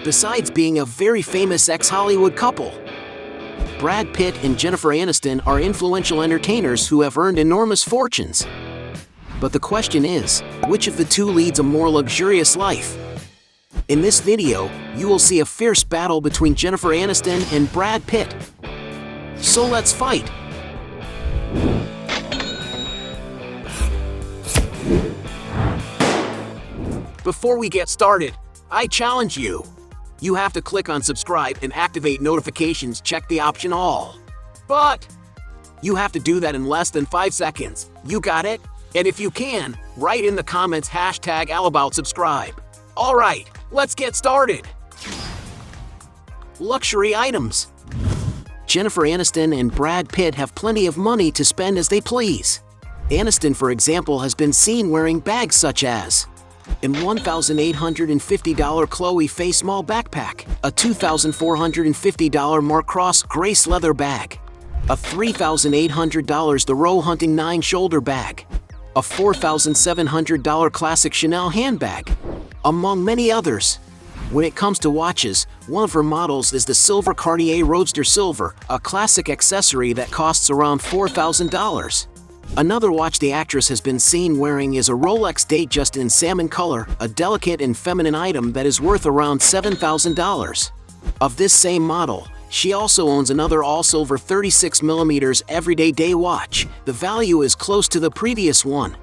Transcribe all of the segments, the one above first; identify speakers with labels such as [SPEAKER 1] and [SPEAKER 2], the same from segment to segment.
[SPEAKER 1] besides being a very famous ex-Hollywood couple. Brad Pitt and Jennifer Aniston are influential entertainers who have earned enormous fortunes. But the question is, which of the two leads a more luxurious life? In this video, you will see a fierce battle between Jennifer Aniston and Brad Pitt. So let's fight! Before we get started, I challenge you. You have to click on subscribe and activate notifications, check the option all. But you have to do that in less than 5 seconds. You got it? And if you can, write in the comments #AllAboutSubscribe. Alright, let's get started. Luxury items. Jennifer Aniston and Brad Pitt have plenty of money to spend as they please. Aniston, for example, has been seen wearing bags such as an $1,850 Chloe Face Mall backpack, a $2,450 Mark Cross Grace leather bag, a $3,800 The Row Hunting 9 shoulder bag, a $4,700 classic Chanel handbag, among many others. When it comes to watches, one of her models is the silver Cartier Roadster Silver, a classic accessory that costs around $4,000. Another watch the actress has been seen wearing is a Rolex Datejust in salmon color, a delicate and feminine item that is worth around $7,000. Of this same model, she also owns another all-silver 36mm everyday day watch. The value is close to the previous one.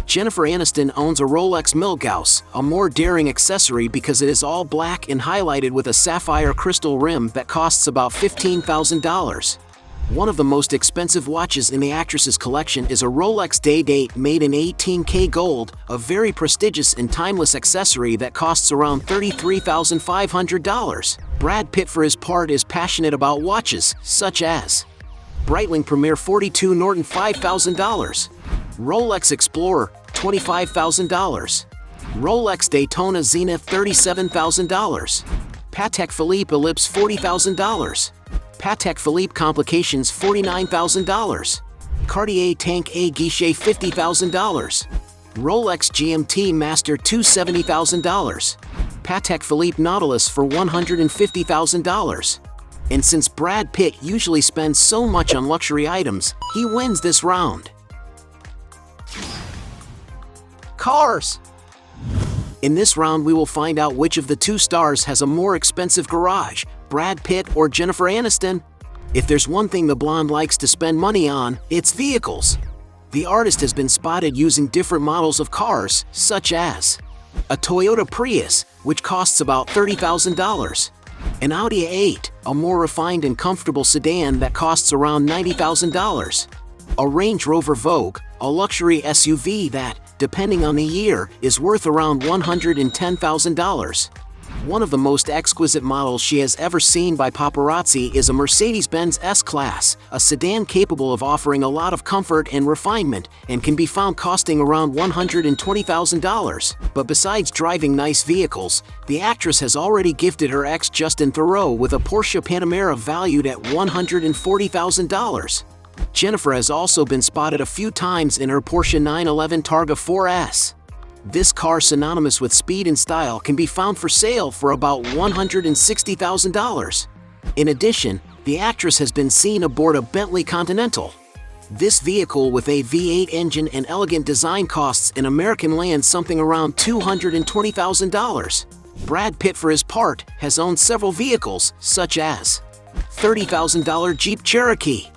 [SPEAKER 1] Jennifer Aniston owns a Rolex Milgauss, a more daring accessory because it is all black and highlighted with a sapphire crystal rim that costs about $15,000. One of the most expensive watches in the actress's collection is a Rolex Day-Date made in 18K gold, a very prestigious and timeless accessory that costs around $33,500. Brad Pitt, for his part, is passionate about watches, such as Breitling Premier 42 Norton $5,000, Rolex Explorer $25,000, Rolex Daytona Zenith $37,000, Patek Philippe Ellipse $40,000, Patek Philippe Complications $49,000, Cartier Tank A Guichet $50,000, Rolex GMT Master $270,000, Patek Philippe Nautilus for $150,000. And since Brad Pitt usually spends so much on luxury items, he wins this round. Cars. In this round, we will find out which of the two stars has a more expensive garage, Brad Pitt or Jennifer Aniston. If there's one thing the blonde likes to spend money on, it's vehicles. The artist has been spotted using different models of cars, such as a Toyota Prius, which costs about $30,000, an Audi A8, a more refined and comfortable sedan that costs around $90,000, a Range Rover Vogue, a luxury SUV that, depending on the year, is worth around $110,000. One of the most exquisite models she has ever seen by paparazzi is a Mercedes-Benz S-Class, a sedan capable of offering a lot of comfort and refinement, and can be found costing around $120,000. But besides driving nice vehicles, the actress has already gifted her ex Justin Theroux with a Porsche Panamera valued at $140,000. Jennifer has also been spotted a few times in her Porsche 911 Targa 4S. This car, synonymous with speed and style, can be found for sale for about $160,000. In addition, the actress has been seen aboard a Bentley Continental. This vehicle with a V8 engine and elegant design costs in American land something around $220,000. Brad Pitt, for his part, has owned several vehicles, such as $30,000 Jeep Cherokee,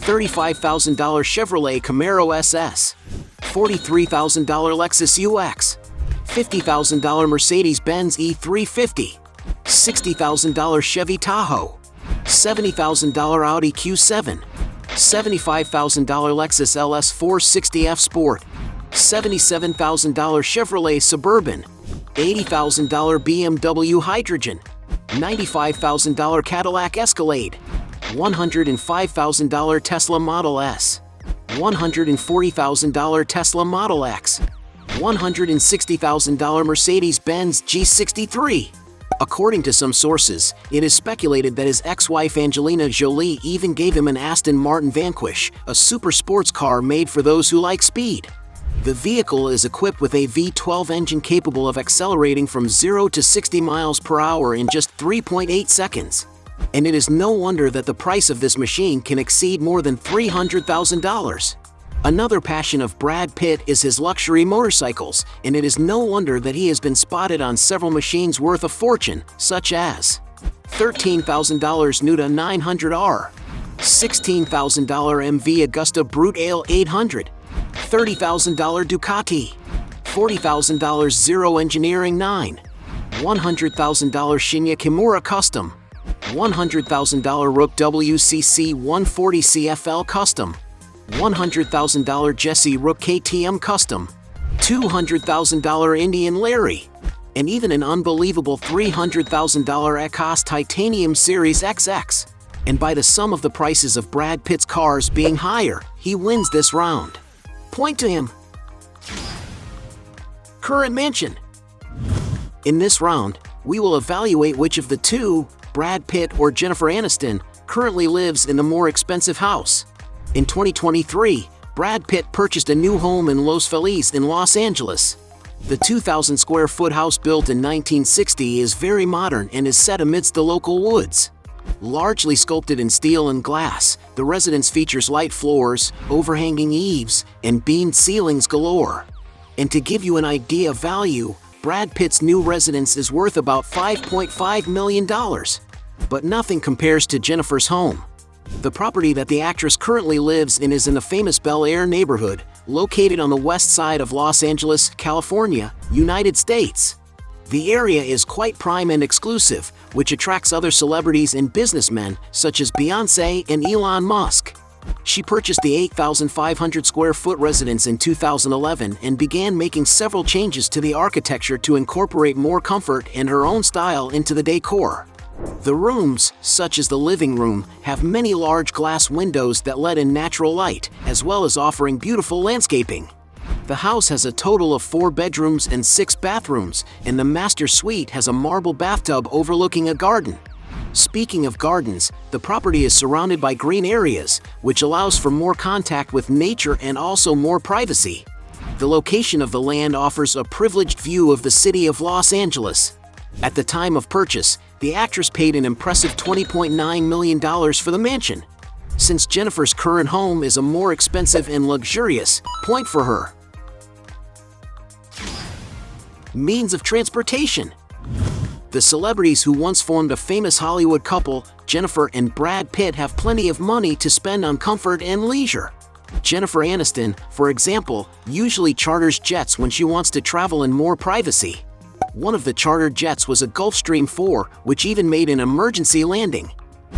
[SPEAKER 1] $35,000 Chevrolet Camaro SS, $43,000 Lexus UX, $50,000 Mercedes-Benz E350, $60,000 Chevy Tahoe, $70,000 Audi Q7, $75,000 Lexus LS 460F Sport, $77,000 Chevrolet Suburban, $80,000 BMW Hydrogen, $95,000 Cadillac Escalade, $105,000 Tesla Model S, $140,000 Tesla Model X, $160,000 Mercedes-Benz G63. According to some sources, it is speculated that his ex-wife Angelina Jolie even gave him an Aston Martin Vanquish, a super sports car made for those who like speed. The vehicle is equipped with a V12 engine capable of accelerating from 0 to 60 miles per hour in just 3.8 seconds. And it is no wonder that the price of this machine can exceed more than $300,000. Another passion of Brad Pitt is his luxury motorcycles, and it is no wonder that he has been spotted on several machines worth a fortune, such as $13,000 Nuda 900R, $16,000 MV Augusta Brute Ale 800, $30,000 Ducati, $40,000 Zero Engineering 9, $100,000 Shinya Kimura Custom, $100,000 Rook WCC 140 CFL Custom, $100,000 Jesse Rook KTM Custom, $200,000 Indian Larry, and even an unbelievable $300,000 Ecos Titanium Series XX. And by the sum of the prices of Brad Pitt's cars being higher, he wins this round. Point to him. Current mansion. In this round, we will evaluate which of the two, Brad Pitt or Jennifer Aniston, currently lives in the more expensive house. In 2023, Brad Pitt purchased a new home in Los Feliz in Los Angeles. The 2,000 square foot house built in 1960 is very modern and is set amidst the local woods. Largely sculpted in steel and glass, the residence features light floors, overhanging eaves, and beamed ceilings galore. And to give you an idea of value, Brad Pitt's new residence is worth about $5.5 million. But nothing compares to Jennifer's home. The property that the actress currently lives in is in the famous Bel Air neighborhood, located on the west side of Los Angeles, California, United States. The area is quite prime and exclusive, which attracts other celebrities and businessmen such as Beyoncé and Elon Musk. She purchased the 8,500 square foot residence in 2011 and began making several changes to the architecture to incorporate more comfort and her own style into the decor. The rooms, such as the living room, have many large glass windows that let in natural light, as well as offering beautiful landscaping. The house has a total of 4 bedrooms and 6 bathrooms, and the master suite has a marble bathtub overlooking a garden. Speaking of gardens, the property is surrounded by green areas, which allows for more contact with nature and also more privacy. The location of the land offers a privileged view of the city of Los Angeles. At the time of purchase, the actress paid an impressive $20.9 million for the mansion. Since Jennifer's current home is a more expensive and luxurious, point for her. Means of transportation. The celebrities who once formed a famous Hollywood couple, Jennifer and Brad Pitt, have plenty of money to spend on comfort and leisure. Jennifer Aniston, for example, usually charters jets when she wants to travel in more privacy. One of the chartered jets was a Gulfstream 4, which even made an emergency landing.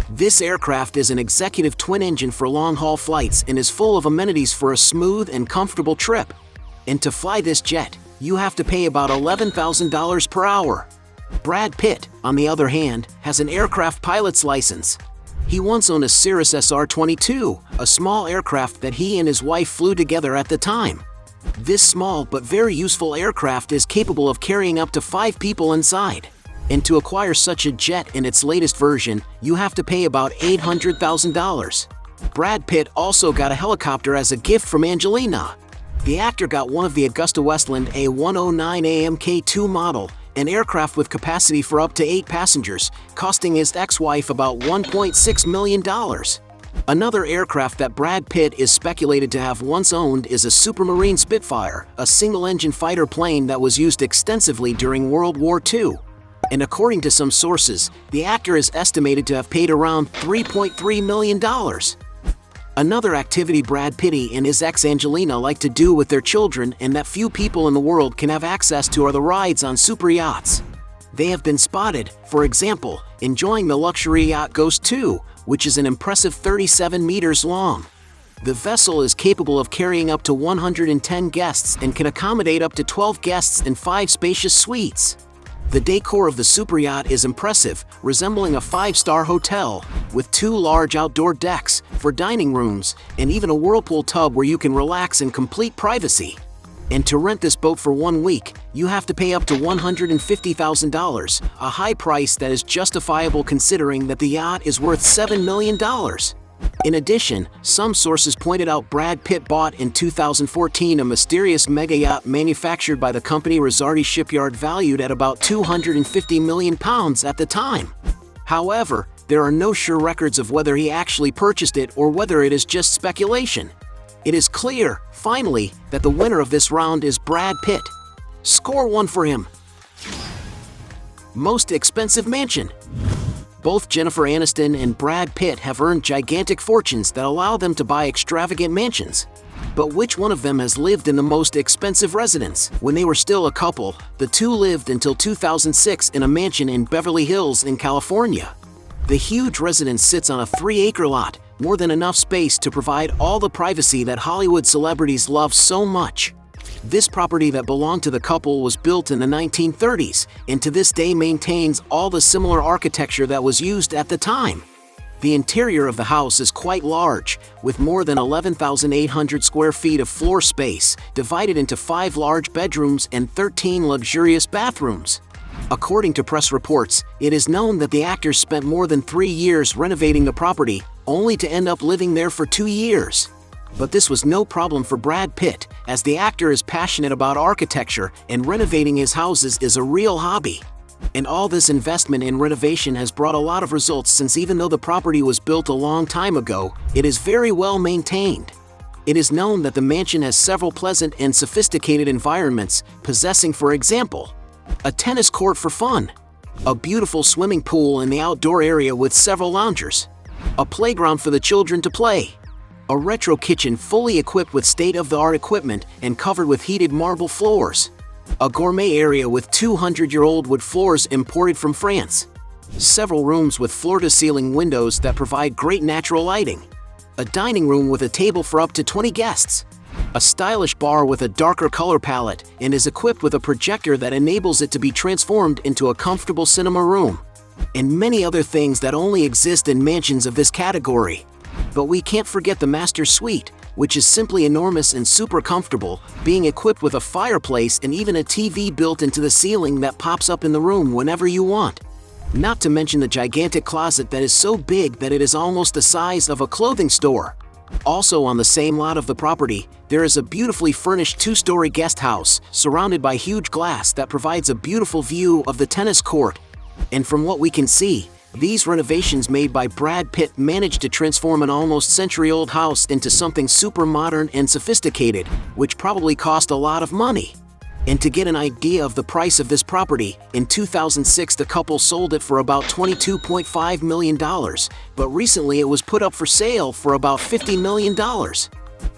[SPEAKER 1] This aircraft is an executive twin-engine for long-haul flights and is full of amenities for a smooth and comfortable trip. And to fly this jet, you have to pay about $11,000 per hour. Brad Pitt, on the other hand, has an aircraft pilot's license. He once owned a Cirrus SR-22, a small aircraft that he and his wife flew together at the time. This small but very useful aircraft is capable of carrying up to 5 people inside. And to acquire such a jet in its latest version, you have to pay about $800,000. Brad Pitt also got a helicopter as a gift from Angelina. The actor got one of the Augusta Westland A109 AMK2 model, an aircraft with capacity for up to 8 passengers, costing his ex-wife about $1.6 million. Another aircraft that Brad Pitt is speculated to have once owned is a Supermarine Spitfire, a single-engine fighter plane that was used extensively during World War II. And according to some sources, the actor is estimated to have paid around $3.3 million. Another activity Brad Pitt and his ex Angelina like to do with their children and that few people in the world can have access to are the rides on super yachts. They have been spotted, for example, enjoying the luxury yacht Ghost 2, which is an impressive 37 meters long. The vessel is capable of carrying up to 110 guests and can accommodate up to 12 guests in 5 spacious suites. The decor of the super yacht is impressive, resembling a 5-star hotel, with 2 large outdoor decks for dining rooms and even a whirlpool tub where you can relax in complete privacy. And to rent this boat for 1 week, you have to pay up to $150,000, a high price that is justifiable considering that the yacht is worth $7 million. In addition, some sources pointed out Brad Pitt bought in 2014 a mysterious mega yacht manufactured by the company Rizzardi Shipyard valued at about £250 million at the time. However, there are no sure records of whether he actually purchased it or whether it is just speculation. It is clear, finally, that the winner of this round is Brad Pitt. Score 1 for him. Most expensive mansion. Both Jennifer Aniston and Brad Pitt have earned gigantic fortunes that allow them to buy extravagant mansions. But which one of them has lived in the most expensive residence? When they were still a couple, the two lived until 2006 in a mansion in Beverly Hills in California. The huge residence sits on a 3-acre lot, more than enough space to provide all the privacy that Hollywood celebrities love so much. This property that belonged to the couple was built in the 1930s and to this day maintains all the similar architecture that was used at the time. The interior of the house is quite large, with more than 11,800 square feet of floor space, divided into 5 large bedrooms and 13 luxurious bathrooms. According to press reports, it is known that the actors spent more than 3 years renovating the property, only to end up living there for 2 years. But this was no problem for Brad Pitt, as the actor is passionate about architecture and renovating his houses is a real hobby. And all this investment in renovation has brought a lot of results, since even though the property was built a long time ago, it is very well maintained. It is known that the mansion has several pleasant and sophisticated environments, possessing, for example, a tennis court for fun, a beautiful swimming pool in the outdoor area with several loungers, a playground for the children to play, a retro kitchen fully equipped with state-of-the-art equipment and covered with heated marble floors, a gourmet area with 200-year-old wood floors imported from France, several rooms with floor-to-ceiling windows that provide great natural lighting, a dining room with a table for up to 20 guests, a stylish bar with a darker color palette and is equipped with a projector that enables it to be transformed into a comfortable cinema room, and many other things that only exist in mansions of this category. But we can't forget the master suite, which is simply enormous and super comfortable, being equipped with a fireplace and even a TV built into the ceiling that pops up in the room whenever you want. Not to mention the gigantic closet that is so big that it is almost the size of a clothing store. Also on the same lot of the property, there is a beautifully furnished 2-story guest house surrounded by huge glass that provides a beautiful view of the tennis court. And from what we can see, these renovations made by Brad Pitt managed to transform an almost century-old house into something super modern and sophisticated, which probably cost a lot of money. And to get an idea of the price of this property, in 2006 the couple sold it for about $22.5 million, but recently it was put up for sale for about $50 million.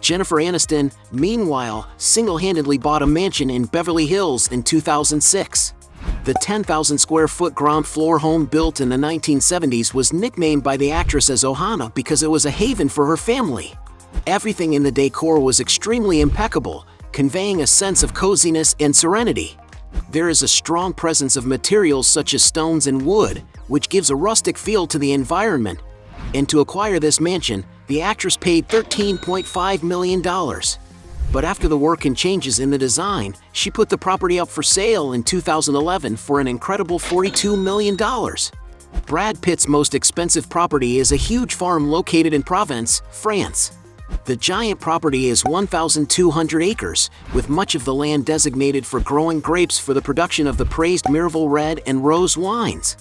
[SPEAKER 1] Jennifer Aniston, meanwhile, single-handedly bought a mansion in Beverly Hills in 2006. The 10,000 square foot ground floor home built in the 1970s was nicknamed by the actress as Ohana because it was a haven for her family. Everything in the decor was extremely impeccable, conveying a sense of coziness and serenity. There is a strong presence of materials such as stones and wood, which gives a rustic feel to the environment. And to acquire this mansion, the actress paid $13.5 million. But after the work and changes in the design, she put the property up for sale in 2011 for an incredible $42 million. Brad Pitt's most expensive property is a huge farm located in Provence, France. The giant property is 1,200 acres, with much of the land designated for growing grapes for the production of the praised Miraval Red and Rose wines.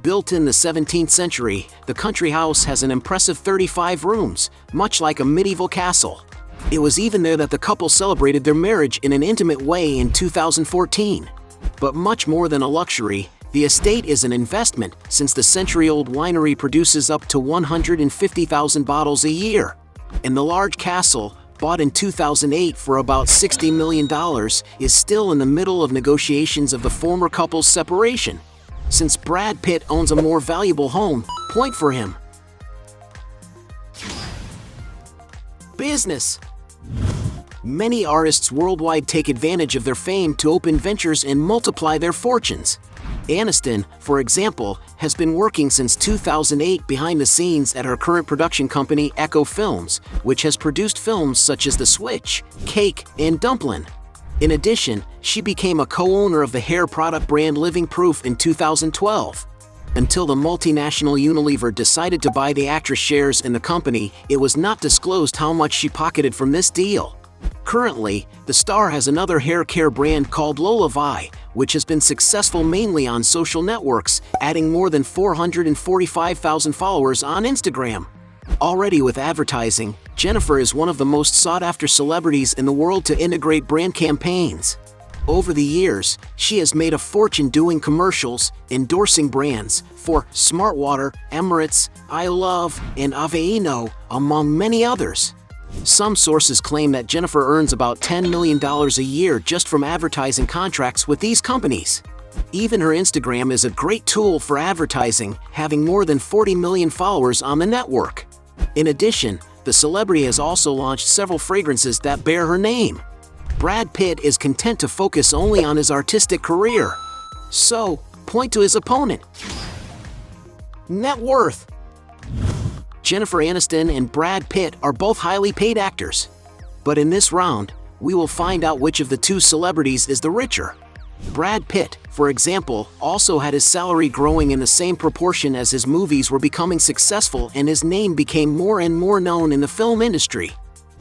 [SPEAKER 1] Built in the 17th century, the country house has an impressive 35 rooms, much like a medieval castle. It was even there that the couple celebrated their marriage in an intimate way in 2014. But much more than a luxury, the estate is an investment, since the century-old winery produces up to 150,000 bottles a year. And the large castle, bought in 2008 for about $60 million, is still in the middle of negotiations of the former couple's separation. Since Brad Pitt owns a more valuable home, point for him. Business. Many artists worldwide take advantage of their fame to open ventures and multiply their fortunes. Aniston, for example, has been working since 2008 behind the scenes at her current production company Echo Films, which has produced films such as The Switch, Cake, and Dumplin'. In addition, she became a co-owner of the hair product brand Living Proof in 2012. Until the multinational Unilever decided to buy the actress shares in the company, it was not disclosed how much she pocketed from this deal. Currently, the star has another hair care brand called Lolavai, which has been successful mainly on social networks, adding more than 445,000 followers on Instagram. Already with advertising, Jennifer is one of the most sought-after celebrities in the world to integrate brand campaigns. Over the years, she has made a fortune doing commercials, endorsing brands for Smartwater, Emirates, I Love, and Aveeno, among many others. Some sources claim that Jennifer earns about $10 million a year just from advertising contracts with these companies. Even her Instagram is a great tool for advertising, having more than 40 million followers on the network. In addition, the celebrity has also launched several fragrances that bear her name. Brad Pitt is content to focus only on his artistic career. So, point to his opponent. Net worth. Jennifer Aniston and Brad Pitt are both highly paid actors. But in this round, we will find out which of the two celebrities is the richer. Brad Pitt, for example, also had his salary growing in the same proportion as his movies were becoming successful and his name became more and more known in the film industry.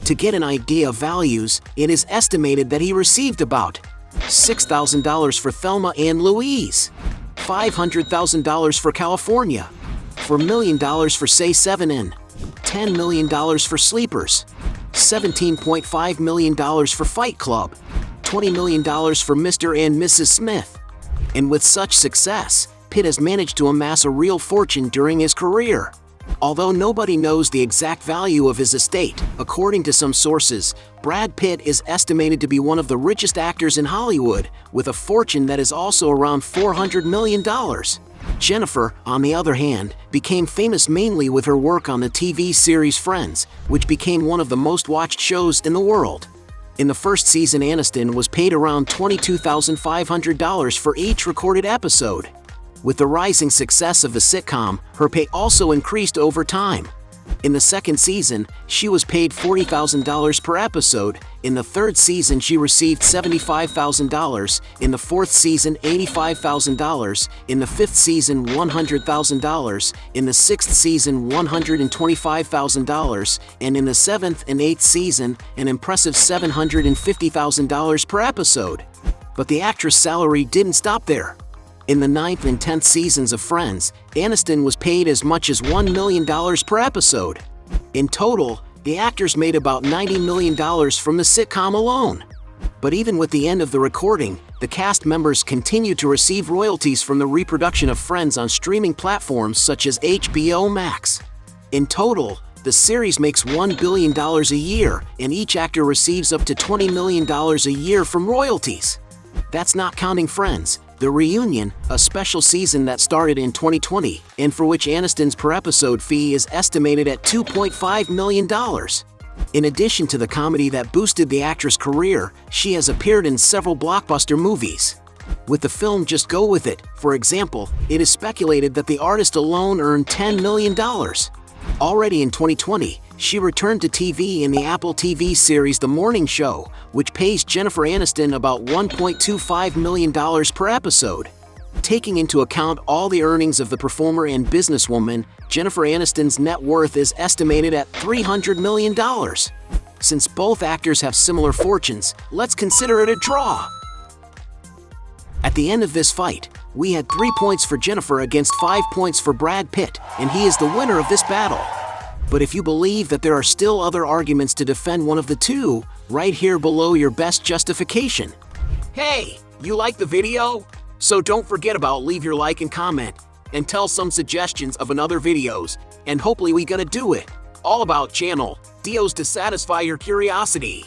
[SPEAKER 1] To get an idea of values, it is estimated that he received about $6,000 for Thelma and Louise, $500,000 for California, $4 million for Say 7 and $10 million for Sleepers, $17.5 million for Fight Club, $20 million for Mr. and Mrs. Smith. And with such success, Pitt has managed to amass a real fortune during his career. Although nobody knows the exact value of his estate, according to some sources, Brad Pitt is estimated to be one of the richest actors in Hollywood, with a fortune that is also around $400 million. Jennifer, on the other hand, became famous mainly with her work on the TV series Friends, which became one of the most watched shows in the world. In the first season, Aniston was paid around $22,500 for each recorded episode. With the rising success of the sitcom, her pay also increased over time. In the second season, she was paid $40,000 per episode. In the third season, she received $75,000. In the fourth season, $85,000. In the fifth season, $100,000. In the sixth season, $125,000. And in the seventh and eighth season, an impressive $750,000 per episode. But the actress' salary didn't stop there. In the 9th and 10th seasons of Friends, Aniston was paid as much as $1 million per episode. In total, the actors made about $90 million from the sitcom alone. But even with the end of the recording, the cast members continued to receive royalties from the reproduction of Friends on streaming platforms such as HBO Max. In total, the series makes $1 billion a year, and each actor receives up to $20 million a year from royalties. That's not counting Friends, The Reunion, a special season that started in 2020, and for which Aniston's per episode fee is estimated at $2.5 million. In addition to the comedy that boosted the actress' career, she has appeared in several blockbuster movies. With the film Just Go With It, for example, it is speculated that the artist alone earned $10 million. Already in 2020, she returned to TV in the Apple TV series The Morning Show, which pays Jennifer Aniston about $1.25 million per episode. Taking into account all the earnings of the performer and businesswoman, Jennifer Aniston's net worth is estimated at $300 million. Since both actors have similar fortunes, let's consider it a draw. At the end of this fight, we had 3 points for Jennifer against 5 points for Brad Pitt, and he is the winner of this battle. But if you believe that there are still other arguments to defend one of the two, write here below your best justification. Hey, you like the video? So don't forget about leave your like and comment, and tell some suggestions of another videos, and hopefully we gonna do it. All about channel, deals to satisfy your curiosity.